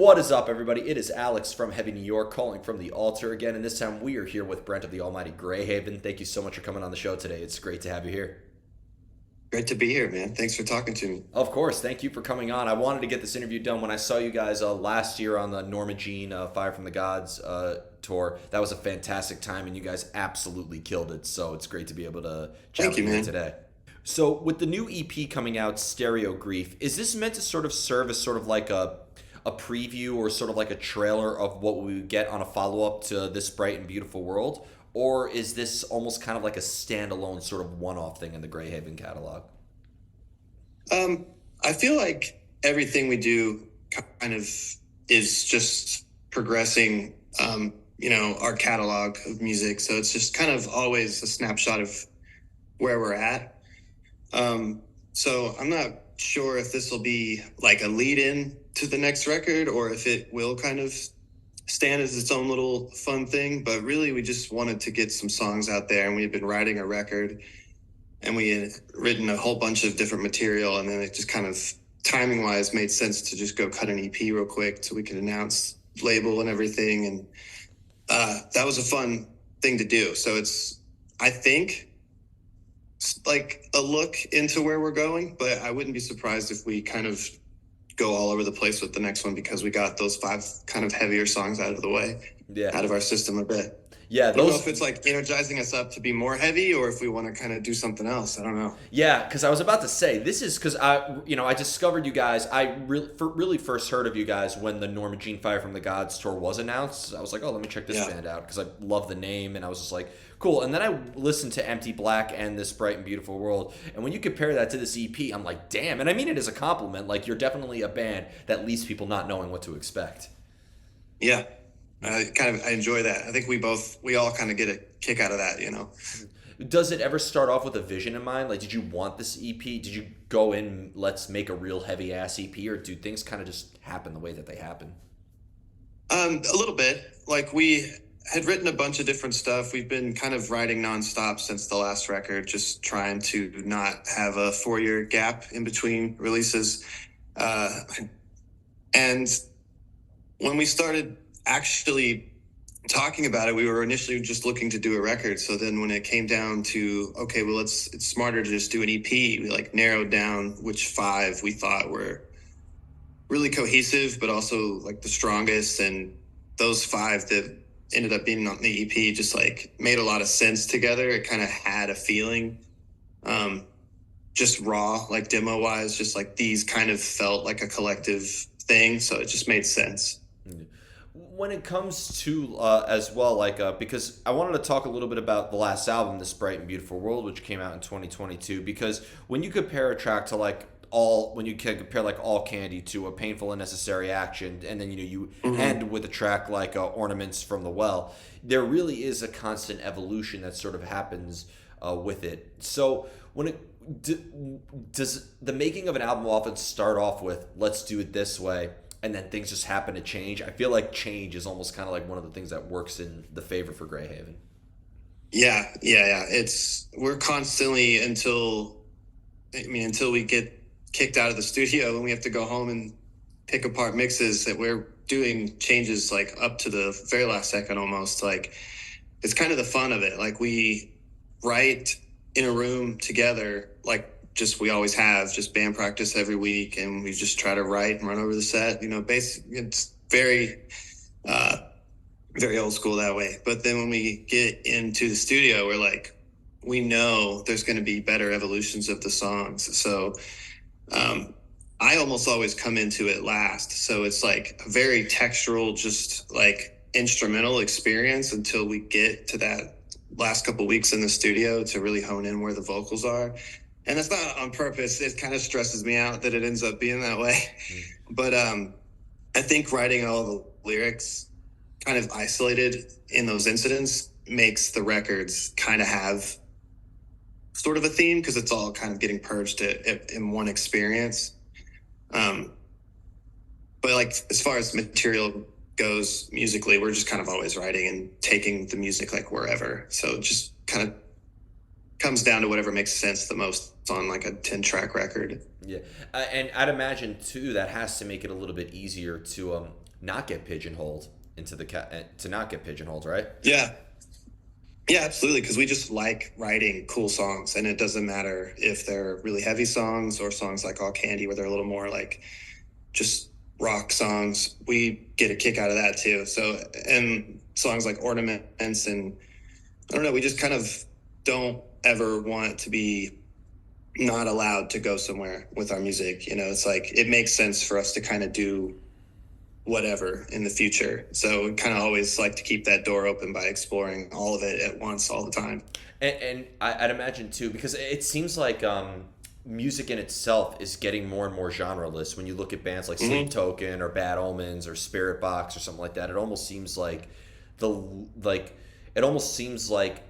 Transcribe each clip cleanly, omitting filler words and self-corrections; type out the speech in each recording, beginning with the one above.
What is up, everybody? It is Alex from Heavy New York calling from the Alto again, and this time we are here with Brent of the Almighty Greyhaven. Thank you so much for coming on the show today. It's great to have you here. Great to be here, man. Thanks for talking to me. Of course, thank you for coming on. I wanted to get this interview done when I saw you guys last year on the Norma Jean Fire from the Gods tour. That was a fantastic time, and you guys absolutely killed it. So it's great to be able to chat Thank with you, you here man. today. So with the new EP coming out, Stereo Grief, is this meant to sort of serve as sort of like a preview or sort of like a trailer of what we would get on a follow-up to This Bright and Beautiful World? Or is this almost kind of like a standalone sort of one-off thing in the Greyhaven catalog? I feel like everything we do kind of is just progressing, our catalog of music. So it's just kind of always a snapshot of where we're at. So I'm not sure if this will be like a lead in to the next record or if it will kind of stand as its own little fun thing. But really, we just wanted to get some songs out there, and we had been writing a record and we had written a whole bunch of different material, and then it just kind of timing wise made sense to just go cut an EP real quick so we could announce label and everything. And that was a fun thing to do. So it's, I think, like a look into where we're going, but I wouldn't be surprised if we kind of go all over the place with the next one because we got those 5 kind of heavier songs out of the way, Yeah. out of our system a bit. Yeah, I don't know those. if it's like energizing us up to be more heavy or if we want to kind of do something else. I don't know. Yeah, because I was about to say this is because I discovered you guys. I really first heard of you guys when the Norma Jean Fire from the Gods tour was announced. I was like, oh, let me check this Yeah. band out because I love the name, and I was just like, cool. And then I listened to Empty Black and This Bright and Beautiful World, and when you compare that to this EP, I'm like, damn. And I mean it as a compliment. Like, you're definitely a band that leaves people not knowing what to expect. Yeah. I enjoy that. I think we all kind of get a kick out of that. Does it ever start off with a vision in mind? Like, did you want this EP? Did you go in, let's make a real heavy ass EP, or do things kind of just happen the way that they happen? A little bit. Like we had written a bunch of different stuff. We've been kind of writing nonstop since the last record, just trying to not have a 4-year gap in between releases. And when we started actually talking about it, we were initially just looking to do a record. So then when it came down to, okay, well, it's smarter to just do an EP, we like narrowed down which 5 we thought were really cohesive, but also like the strongest. And those 5 that ended up being on the EP just like made a lot of sense together. It kind of had a feeling, just raw, like demo wise, just like these kind of felt like a collective thing. So it just made sense. When it comes to as well, like because I wanted to talk a little bit about the last album, This Bright and Beautiful World, which came out in 2022. Because when you compare a track to like when you can compare like All Candy to A Painful and Necessary Action, and then you end with a track like Ornaments from the Well, there really is a constant evolution that sort of happens with it. So when does the making of an album often start off with let's do it this way, and then things just happen to change? I feel like change is almost kind of like one of the things that works in the favor for Greyhaven. Yeah. We're constantly until we get kicked out of the studio and we have to go home and pick apart mixes, that we're doing changes like up to the very last second almost. Like it's kind of the fun of it. Like we write in a room together, like just we always have, just band practice every week, and we just try to write and run over the set. Basically it's very very old school that way. But then when we get into the studio, we're like, we know there's going to be better evolutions of the songs. So I almost always come into it last. So it's like a very textural, just like instrumental experience until we get to that last couple weeks in the studio to really hone in where the vocals are. And that's not on purpose. It kind of stresses me out that it ends up being that way. But I think writing all the lyrics kind of isolated in those incidents makes the records kind of have sort of a theme, because it's all kind of getting purged in one experience. But like as far as material goes musically, we're just kind of always writing and taking the music like wherever. So it just kind of comes down to whatever makes sense the most on like a 10-track record. Yeah, and I'd imagine too that has to make it a little bit easier to not get pigeonholed into the to not get pigeonholed, right? Yeah. Yeah, absolutely. Because we just like writing cool songs, and it doesn't matter if they're really heavy songs or songs like All Candy, where they're a little more like just rock songs. We get a kick out of that too. So, and songs like Ornaments, and I don't know, we just kind of don't ever want to be not allowed to go somewhere with our music. You know, it's like it makes sense for us to kind of do whatever in the future. So we kind of always like to keep that door open by exploring all of it at once, all the time. And I'd imagine too, because it seems like music in itself is getting more and more genreless. When you look at bands like Sleep Token or Bad Omens or Spirit Box or something like that, it almost seems like the like it almost seems like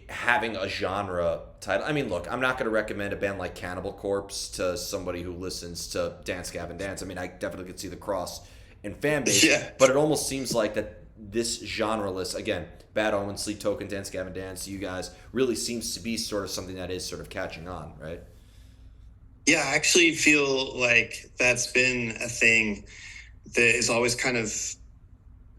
having a genre title. I mean, look, I'm not going to recommend a band like Cannibal Corpse to somebody who listens to Dance Gavin Dance. I mean, I definitely could see the cross in fan base, but it almost seems like that this genreless, again, Bad Omen, Sleep Token, Dance Gavin Dance, you guys, really seems to be sort of something that is sort of catching on, right? Yeah, I actually feel like that's been a thing that is always kind of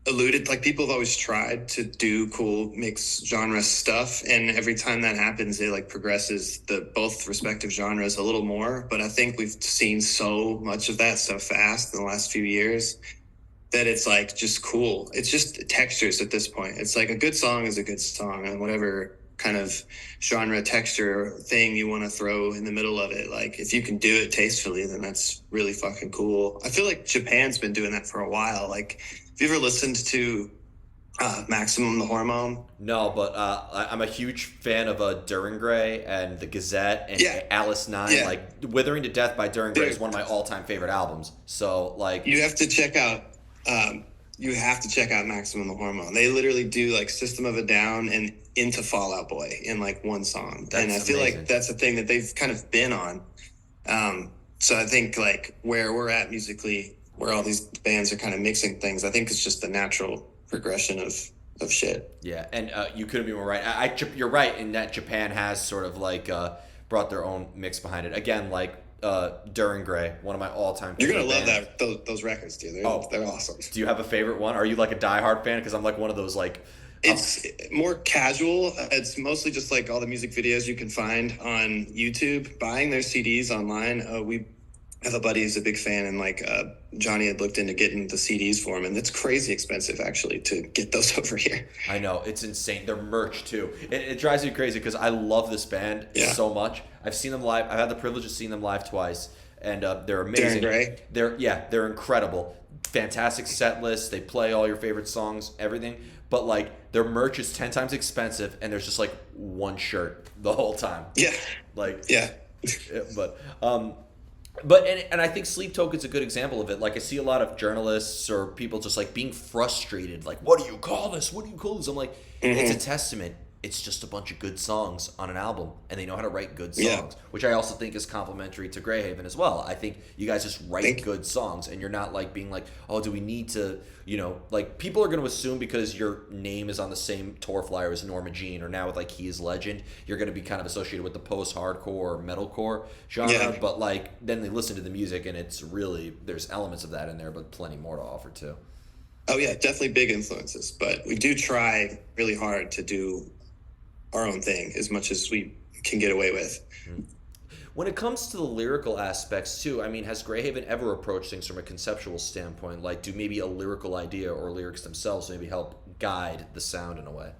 eluded. Like people have always tried to do cool mixed genre stuff, and every time that happens it like progresses the both respective genres a little more. But I think we've seen so much of that so fast in the last few years that it's like just cool. It's just textures at this point. It's like a good song is a good song, and whatever kind of genre texture thing you want to throw in the middle of it, like if you can do it tastefully, then that's really fucking cool. I feel like Japan's been doing that for a while. Like, have you ever listened to Maximum the Hormone? No, but I'm a huge fan of Duran Gray and the Gazette and Alice 9. Yeah. Like Withering to Death by Duran Gray is one of my all-time favorite albums. So like you have to check out Maximum the Hormone. They literally do like System of a Down and Into Fall Out Boy in like one song. That's and I feel amazing. like that's a thing that they've kind of been on. So I think like where we're at musically, where all these bands are kind of mixing things, I think it's just the natural progression of shit. Yeah, and you couldn't be more right. You're right in that Japan has sort of like brought their own mix behind it. Again, like Duran Gray, one of my all-time You're favorite gonna love bands. those records, dude. They're awesome. Do you have a favorite one? Are you like a diehard fan? Because I'm like one of those like. It's more casual. It's mostly just like all the music videos you can find on YouTube. Buying their CDs online. We have a buddy who's a big fan, and like Johnny had looked into getting the CDs for him, and it's crazy expensive actually to get those over here. I know, it's insane. Their merch too. It drives me crazy because I love this band so much. I've seen them live. I've had the privilege of seeing them live twice, and they're amazing. They're incredible. Fantastic set list. They play all your favorite songs, everything. But like their merch is 10 times expensive, and there's just like one shirt the whole time. Yeah. Like but and I think Sleep Token's a good example of it. Like I see a lot of journalists or people just like being frustrated. Like, what do you call this? What do you call this? I'm like, it's a testament. It's just a bunch of good songs on an album, and they know how to write good songs, which I also think is complimentary to Greyhaven as well. I think you guys just write good songs, and you're not like being like, oh, do we need to, like people are going to assume because your name is on the same tour flyer as Norma Jean, or now with like He Is Legend, you're going to be kind of associated with the post-hardcore or metalcore genre, but like then they listen to the music, and it's really, there's elements of that in there, but plenty more to offer too. Oh yeah, definitely big influences, but we do try really hard to do our own thing as much as we can get away with. When it comes to the lyrical aspects too, I mean, has Greyhaven ever approached things from a conceptual standpoint? Like, do maybe a lyrical idea or lyrics themselves maybe help guide the sound in a way?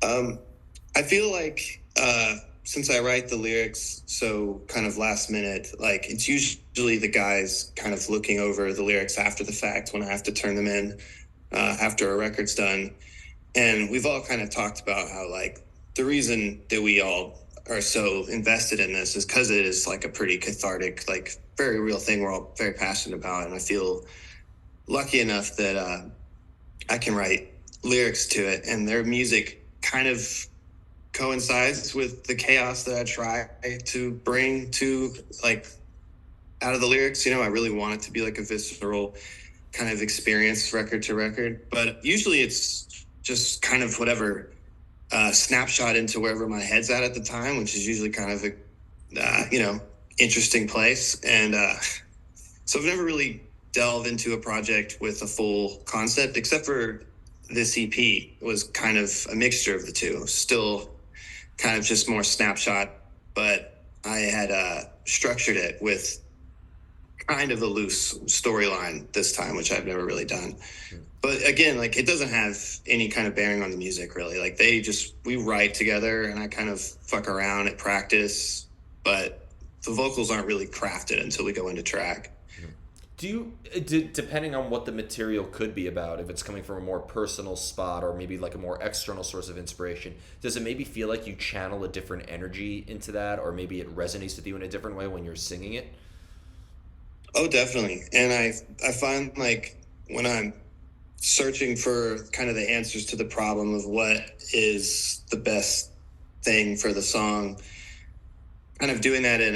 I feel like since I write the lyrics so kind of last minute, like it's usually the guys kind of looking over the lyrics after the fact when I have to turn them in after a record's done. And we've all kind of talked about how like the reason that we all are so invested in this is because it is like a pretty cathartic, like very real thing we're all very passionate about. And I feel lucky enough that I can write lyrics to it, and their music kind of coincides with the chaos that I try to bring to like out of the lyrics. I really want it to be like a visceral kind of experience record to record, but usually it's just kind of whatever snapshot into wherever my head's at the time, which is usually kind of a interesting place. And so I've never really delve into a project with a full concept, except for this EP was kind of a mixture of the two. Still kind of just more snapshot, but I had structured it with kind of a loose storyline this time, which I've never really done. But again, like, it doesn't have any kind of bearing on the music, really. Like, we write together, and I kind of fuck around at practice, but the vocals aren't really crafted until we go into track. Do you, depending on what the material could be about, if it's coming from a more personal spot or maybe like a more external source of inspiration, does it maybe feel like you channel a different energy into that, or maybe it resonates with you in a different way when you're singing it? Oh, definitely. And I find, like, when I'm searching for kind of the answers to the problem of what is the best thing for the song, kind of doing that in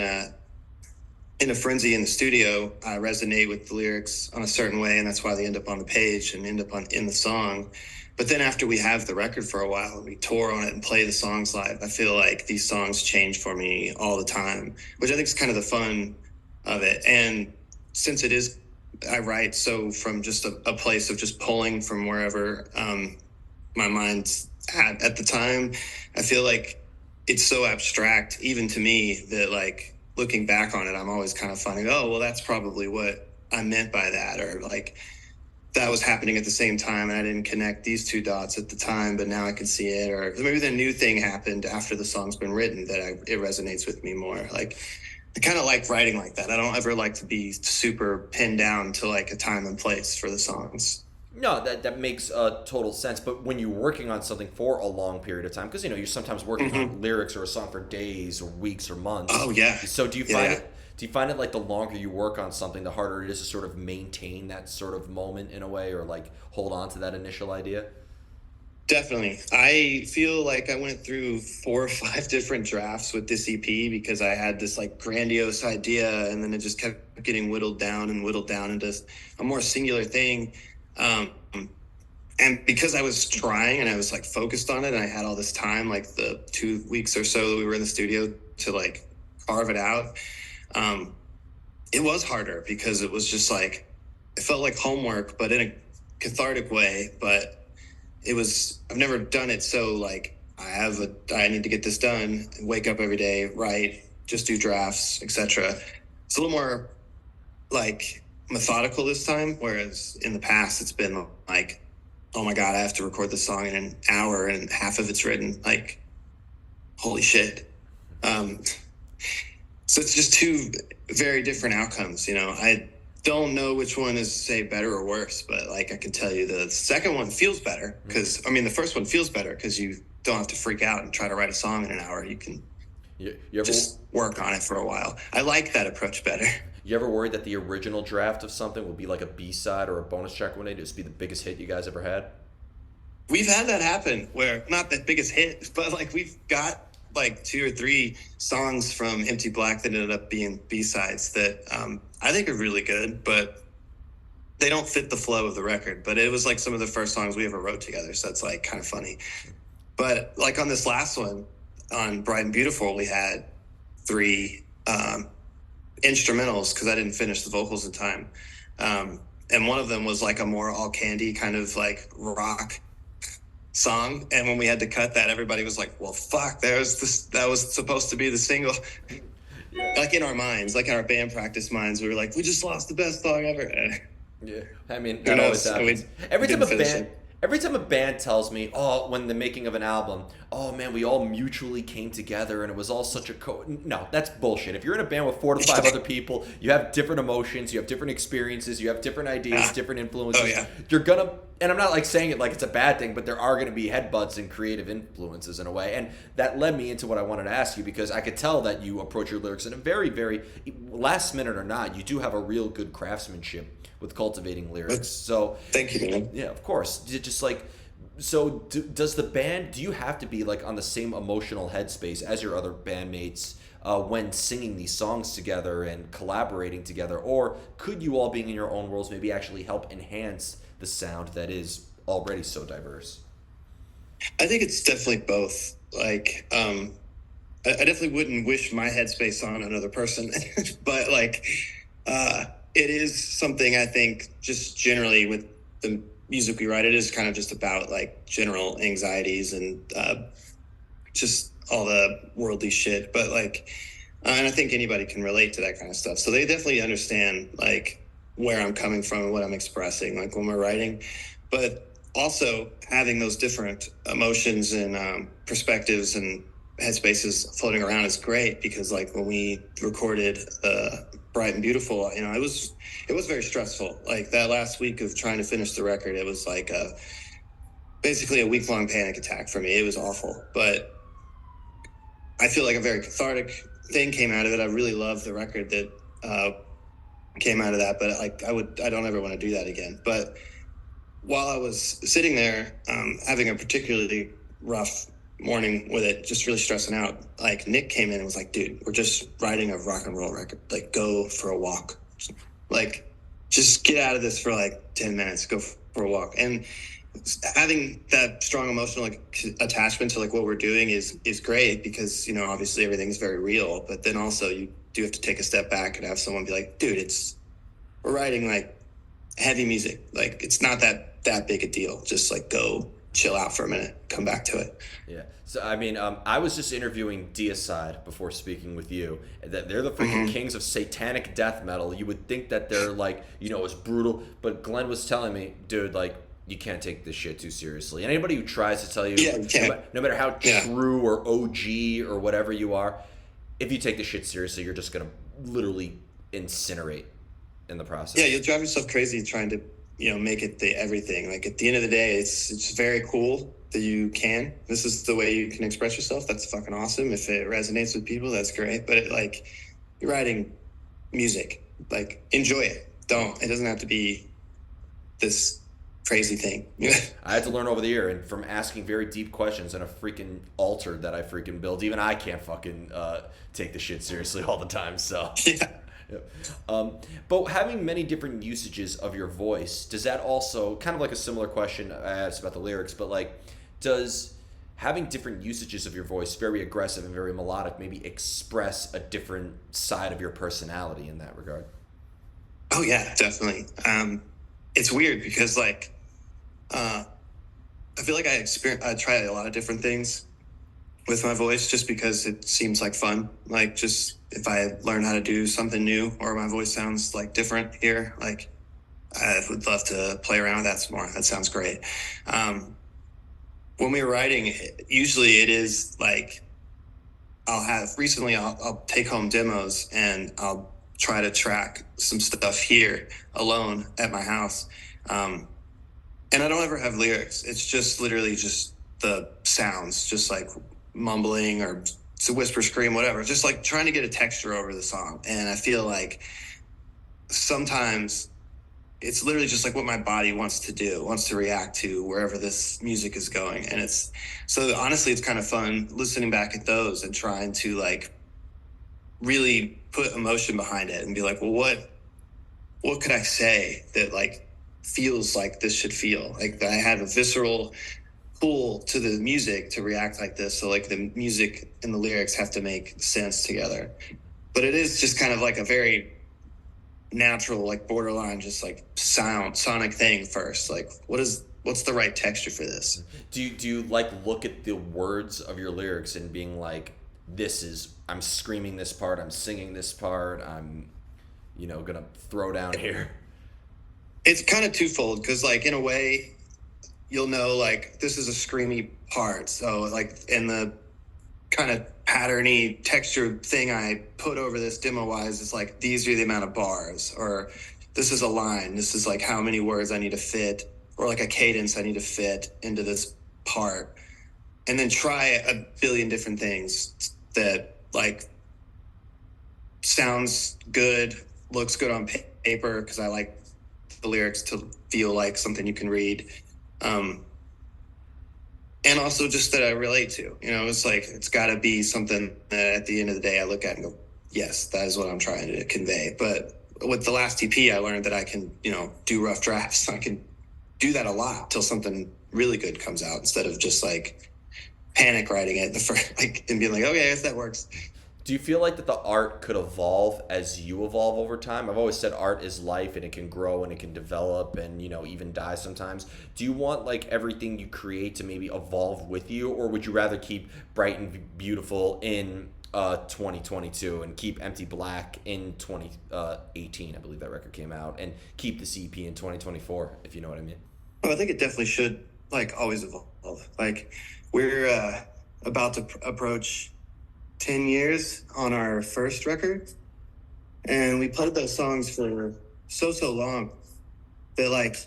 a frenzy in the studio, I resonate with the lyrics on a certain way, and that's why they end up on the page and end up in the song. But then after we have the record for a while and we tour on it and play the songs live, I feel like these songs change for me all the time, which I think is kind of the fun of it. And since it is, I write so from just a place of just pulling from wherever my mind's at the time. I feel like it's so abstract, even to me, that, like, looking back on it, I'm always kind of finding, oh, well, that's probably what I meant by that, or like that was happening at the same time and I didn't connect these two dots at the time, but now I can see it. Or maybe the new thing happened after the song's been written that it resonates with me more. Like, I kind of like writing like that. I don't ever like to be super pinned down to like a time and place for the songs. No, that makes total sense. But when you're working on something for a long period of time, because you're sometimes working on lyrics or a song for days or weeks or months. Oh yeah. So do you find it? Do you find it like the longer you work on something, the harder it is to sort of maintain that sort of moment in a way, or like hold on to that initial idea? Definitely. I feel like I went through 4 or 5 different drafts with this EP because I had this like grandiose idea, and then it just kept getting whittled down into a more singular thing. And because I was trying and I was like focused on it, and I had all this time, like the 2 weeks or so that we were in the studio to like carve it out, it was harder because it was just like, it felt like homework, but in a cathartic way. But I've never done it. So like, I need to get this done, wake up every day, write, just do drafts, etc. It's a little more like methodical this time, whereas in the past it's been like, oh my God, I have to record this song in an hour and half of it's written. Like, holy shit. So it's just two very different outcomes. I don't know which one is, say, better or worse, but like, I can tell you the second one feels better because, the first one feels better because you don't have to freak out and try to write a song in an hour. You can just work on it for a while. I like that approach better. You ever worried that the original draft of something will be like a B-side or a bonus track one day to just be the biggest hit you guys ever had? We've had that happen where, not the biggest hit, but like we've got like 2 or 3 songs from Empty Black that ended up being B-sides that I think are really good, but they don't fit the flow of the record. But it was like some of the first songs we ever wrote together, so that's like kind of funny. But like on this last one, on Bright and Beautiful, we had 3 instrumentals because I didn't finish the vocals in time. And one of them was like a more all candy kind of like rock song. And when we had to cut that, everybody was like, well, fuck, that was supposed to be the single. Like in our minds, like in our band practice minds, we were like, we just lost the best song ever. Yeah. That always happens. Every time a band tells me, when the making of an album, oh man, we all mutually came together and it was all such a no, that's bullshit. If you're in a band with 4 to 5 other people, you have different emotions, you have different experiences, you have different ideas, different influences. Oh, yeah. You're gonna, and I'm not like saying it like it's a bad thing, but there are gonna be headbutts and creative influences in a way. And that led me into what I wanted to ask you, because I could tell that you approach your lyrics in a very, very, last minute or not, you do have a real good craftsmanship with cultivating lyrics. So thank you, man. Yeah, of course. Just like, so does the band, do you have to be like on the same emotional headspace as your other bandmates when singing these songs together and collaborating together, or could you all being in your own worlds maybe actually help enhance the sound that is already so diverse? I think it's definitely both. Like, I definitely wouldn't wish my headspace on another person, but like, it is something I think just generally with the music we write, it is kind of just about like general anxieties and just all the worldly shit. But like, and I think anybody can relate to that kind of stuff. So they definitely understand like where I'm coming from and what I'm expressing, like when we're writing. But also having those different emotions and perspectives and headspaces floating around is great, because like when we recorded Bright and Beautiful, you know, it was very stressful. Like that last week of trying to finish the record, it was like basically a week-long panic attack for me. It was awful, but I feel like a very cathartic thing came out of it. I really love the record that came out of that, but like I don't ever want to do that again. But while I was sitting there having a particularly rough morning with it, just really stressing out, like Nick came in and was like, dude, we're just writing a rock and roll record. Like, go for a walk. Like, just get out of this for like 10 minutes, go for a walk. And having that strong emotional like attachment to like what we're doing is great, because, you know, obviously everything's very real, but then also you do have to take a step back and have someone be like, dude, we're writing like heavy music. Like, it's not that big a deal. Just like go chill out for a minute, come back to it. Yeah. So I mean, I was just interviewing Deicide before speaking with you. That they're the freaking kings of satanic death metal. You would think that they're like, you know, as brutal, but Glenn was telling me, dude, like, you can't take this shit too seriously. And anybody who tries to tell you, no matter how true or OG or whatever you are, if you take this shit seriously, you're just gonna literally incinerate in the process. Yeah, you'll drive yourself crazy trying to, you know, make it the everything. Like at the end of the day, it's very cool that you can. This is the way you can express yourself. That's fucking awesome. If it resonates with people, that's great. But like, you're writing music. Like, enjoy it. It doesn't have to be this crazy thing. I had to learn over the year, and from asking very deep questions on a freaking altar that I freaking built, even I can't fucking take the shit seriously all the time. So yeah. But having many different usages of your voice, does that also, kind of like a similar question I asked about the lyrics, but like, does having different usages of your voice, very aggressive and very melodic, maybe express a different side of your personality in that regard? Oh yeah, definitely. It's weird because like, I feel like I try a lot of different things with my voice just because it seems like fun. Like, just if I learn how to do something new or my voice sounds like different here, like I would love to play around with that some more. That sounds great. When we were writing, usually it is like I'll take home demos and I'll try to track some stuff here alone at my house. And I don't ever have lyrics. It's just literally just the sounds, just like mumbling or it's a whisper, scream, whatever, just like trying to get a texture over the song. And I feel like sometimes it's literally just like what my body wants to react to wherever this music is going. And so honestly, it's kind of fun listening back at those and trying to like really put emotion behind it and be like, well, what could I say that like feels like this should feel like I had a visceral pull to the music to react like this. So like the music and the lyrics have to make sense together, but it is just kind of like a very natural, like borderline, just like sonic thing first. Like what's the right texture for this? Do you like look at the words of your lyrics and being like, I'm screaming this part, I'm singing this part, I'm, you know, gonna throw down here? It's kind of twofold, because like in a way you'll know like this is a screamy part, so like in the kind of patterny texture thing I put over this demo wise, it's like these are the amount of bars, or this is a line, this is like how many words I need to fit, or like a cadence I need to fit into this part, and then try a billion different things that like sounds good, looks good on paper, because I like the lyrics to feel like something you can read. And also just that I relate to, you know, it's like, it's gotta be something that at the end of the day I look at and go, yes, that is what I'm trying to convey. But with the last EP, I learned that I can, you know, do rough drafts. I can do that a lot till something really good comes out, instead of just like panic writing it and being like, okay, I guess that works. Do you feel like that the art could evolve as you evolve over time? I've always said art is life and it can grow and it can develop and, even die sometimes. Do you want like everything you create to maybe evolve with you, or would you rather keep Bright and Beautiful in 2022 and keep Empty Black in 2018? I believe that record came out, and keep the CP in 2024, if you know what I mean. Oh, I think it definitely should like always evolve. Like we're about to approach 10 years on our first record, and we played those songs for so long that like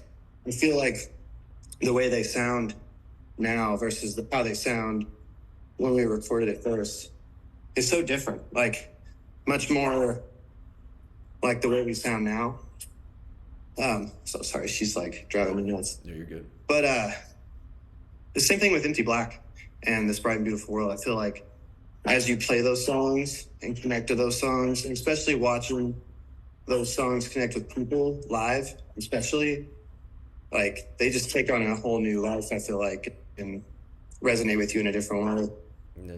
I feel like the way they sound now versus how they sound when we recorded it first is so different. Like much more like the way we sound now. So sorry, she's like driving me nuts. Yeah, you're good. But the same thing with Empty Black and This Bright and Beautiful World. I feel like as you play those songs and connect to those songs, and especially watching those songs connect with people live, especially, like they just take on a whole new life, I feel like, and resonate with you in a different way. Yeah.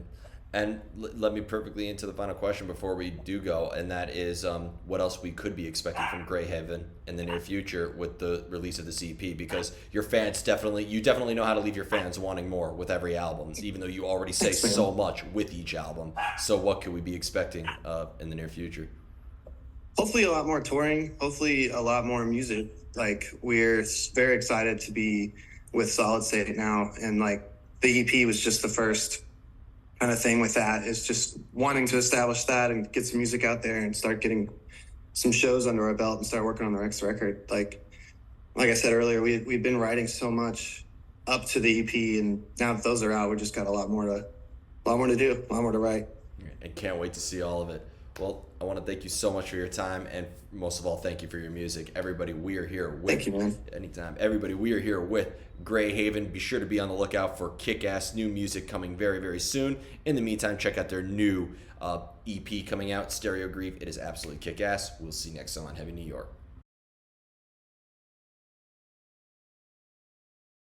And let me perfectly into the final question before we do go, and that is what else we could be expecting from Greyhaven in the near future with the release of the CP, because your fans you definitely know how to leave your fans wanting more with every album, even though you already say so much with each album. So what could we be expecting in the near future? Hopefully a lot more touring, hopefully a lot more music. Like we're very excited to be with Solid State now, and like the EP was just the first kind of thing with that. Is just wanting to establish that and get some music out there and start getting some shows under our belt and start working on the next record. Like I said earlier, we've been writing so much up to the EP, and now that those are out, we just got a lot more to do, a lot more to write. And can't wait to see all of it. Well, I want to thank you so much for your time, and most of all, thank you for your music. Everybody, we are here with... Thank you, man. Anytime. Everybody, we are here with Greyhaven. Be sure to be on the lookout for kick-ass new music coming very, very soon. In the meantime, check out their new EP coming out, Stereo Grief. It is absolutely kick-ass. We'll see you next time on Heavy New York.